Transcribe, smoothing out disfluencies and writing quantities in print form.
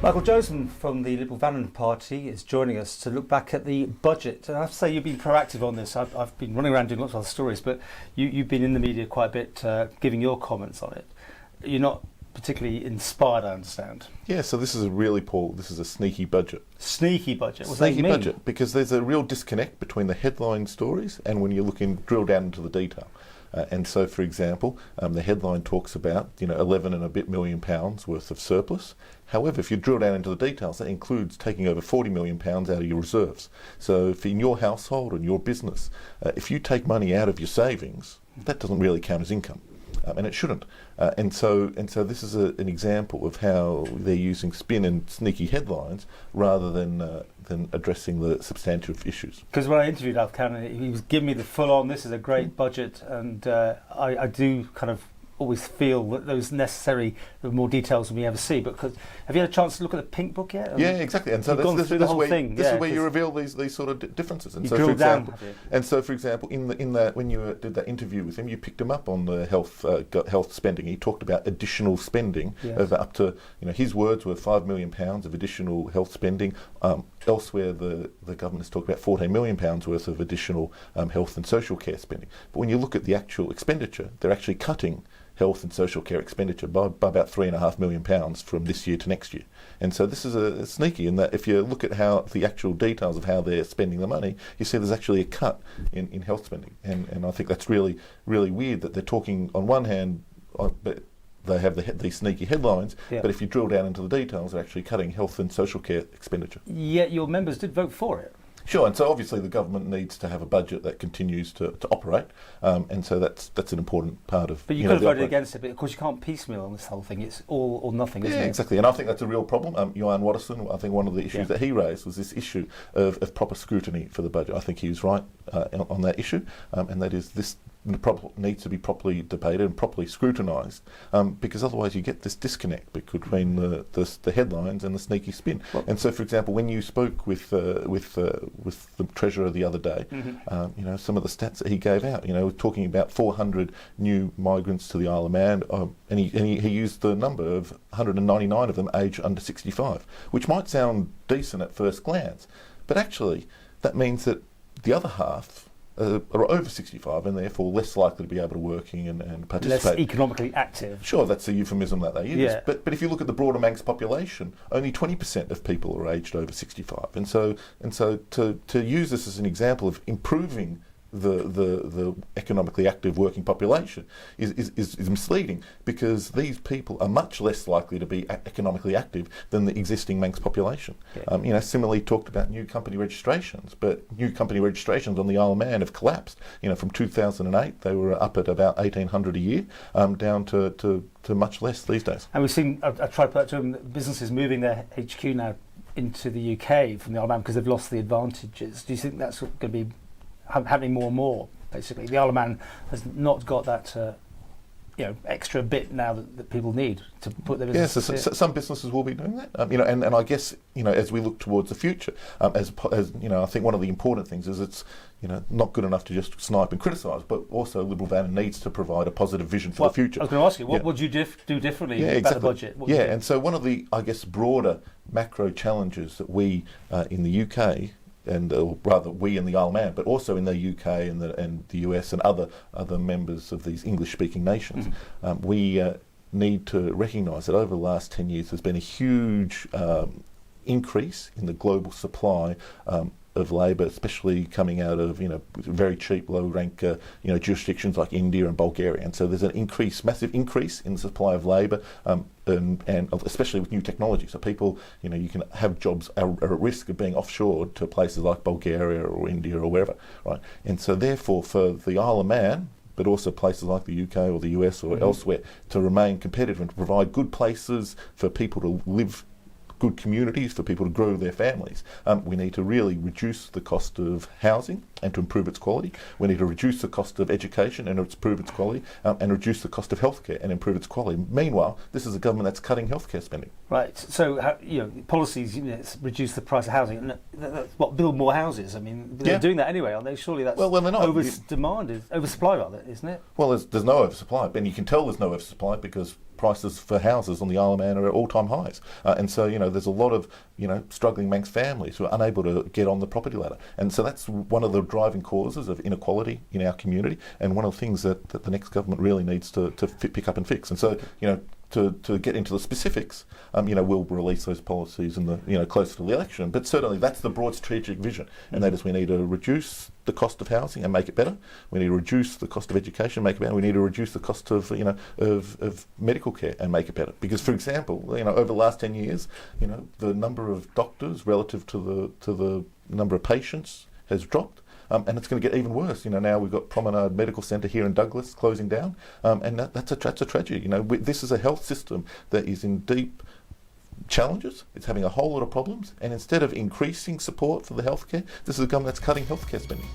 Michael Josem from the LibVan Party is joining us to look back at the budget. And I have to say you've been proactive on this. I've been running around doing lots of other stories, but you've been in the media quite a bit giving your comments on it. You're not particularly inspired, I understand. Yeah, so this is this is a sneaky budget. Sneaky budget? What sneaky budget, because there's a real disconnect between the headline stories and when you drill down into the detail. And so, for example, the headline talks about 11 and a bit million pounds worth of surplus. However, if you drill down into the details, that includes taking over 40 million pounds out of your reserves. So, if in your household and your business, if you take money out of your savings, that doesn't really count as income. And it shouldn't. And so this is an example of how they're using spin and sneaky headlines rather than addressing the substantive issues. Because when I interviewed Alf Cannan, he was giving me the full-on, this is a great budget, and I do kind of always feel that those necessary more details than we ever see. But have you had a chance to look at the Pink Book yet? Yeah, exactly. And so this is where you reveal these sort of differences. And so, for example, for example, in that when you did that interview with him, you picked him up on the health spending. He talked about additional spending of up to his words were £5 million of additional health spending. Elsewhere, the government has talked about £14 million worth of additional health and social care spending. But when you look at the actual expenditure, they're actually cutting health and social care expenditure by about £3.5 million from this year to next year. And so this is a sneaky in that if you look at how the actual details of how they're spending the money, you see there's actually a cut in health spending. And I think that's really, really weird that they're talking on one hand, but they have these sneaky headlines, but if you drill down into the details, they're actually cutting health and social care expenditure. Yet your members did vote for it. Sure, and so obviously the government needs to have a budget that continues to operate, and so that's an important part of. But you could have voted against it, but of course you can't piecemeal on this whole thing. It's all or nothing, isn't it? Yeah, exactly, and I think that's a real problem. Johan Watterson, I think one of the issues that he raised was this issue of proper scrutiny for the budget. I think he was right on that issue, and that is this needs to be properly debated and properly scrutinised, because otherwise you get this disconnect between the headlines and the sneaky spin. And so, for example, when you spoke with the Treasurer the other day, some of the stats that he gave out, talking about 400 new migrants to the Isle of Man, and he used the number of 199 of them aged under 65, which might sound decent at first glance, but actually that means that the other half are over 65 and therefore less likely to be able to working and participate. Less economically active. Sure, that's a euphemism that they use. Yeah. But if you look at the broader Manx population, only 20% of people are aged over 65. And so to use this as an example of improving the economically active working population is misleading, because these people are much less likely to be economically active than the existing Manx population. Yeah. Similarly talked about new company registrations, but new company registrations on the Isle of Man have collapsed. From 2008 they were up at about 1,800 a year, down to much less these days. And we've seen, I tried to put that to them, businesses moving their HQ now into the UK from the Isle of Man because they've lost the advantages. Do you think that's going to be happening more and more? Basically, the Isle of Man has not got that extra bit now that people need to put their business. Yes, so some businesses will be doing that. And I guess as we look towards the future, as I think one of the important things is it's not good enough to just snipe and criticise, but also LibVan needs to provide a positive vision for the future. I was going to ask you, what would you do differently about the budget? And so one of the, I guess, broader macro challenges that we in the UK, and rather we in the Isle of Man, but also in the UK and the US and other members of these English-speaking nations, we need to recognise that over the last 10 years there's been a huge increase in the global supply of labour, especially coming out of very cheap, low-rank jurisdictions like India and Bulgaria. And so there's an massive increase in the supply of labour, and especially with new technology. So people, you can have jobs are at risk of being offshored to places like Bulgaria or India or wherever, right? And so therefore, for the Isle of Man, but also places like the UK or the US or elsewhere, to remain competitive and to provide good places for people to live, good communities for people to grow their families, we need to really reduce the cost of housing and to improve its quality. We need to reduce the cost of education and improve its quality, and reduce the cost of healthcare and improve its quality. Meanwhile, this is a government that's cutting healthcare spending. Right. So policies, reduce the price of housing. Build more houses. I mean, they're doing that anyway, aren't they? Surely that's they're not. Oversupply rather, isn't it? Well, there's no oversupply, and you can tell there's no oversupply because prices for houses on the Isle of Man are at all-time highs. And so, there's a lot of, struggling Manx families who are unable to get on the property ladder. And so that's one of the driving causes of inequality in our community, and one of the things that the next government really needs to pick up and fix. And so, to get into the specifics, we'll release those policies in the, closer to the election. But certainly that's the broad strategic vision, and that is we need to reduce the cost of housing and make it better. We need to reduce the cost of education, make it better. We need to reduce the cost of, of medical care and make it better. Because, for example, over the last 10 years, the number of doctors relative to the number of patients has dropped. And it's going to get even worse. Now we've got Promenade Medical Centre here in Douglas closing down, and that's a tragedy. This is a health system that is in deep challenges. It's having a whole lot of problems, and instead of increasing support for the healthcare, this is a government that's cutting healthcare spending.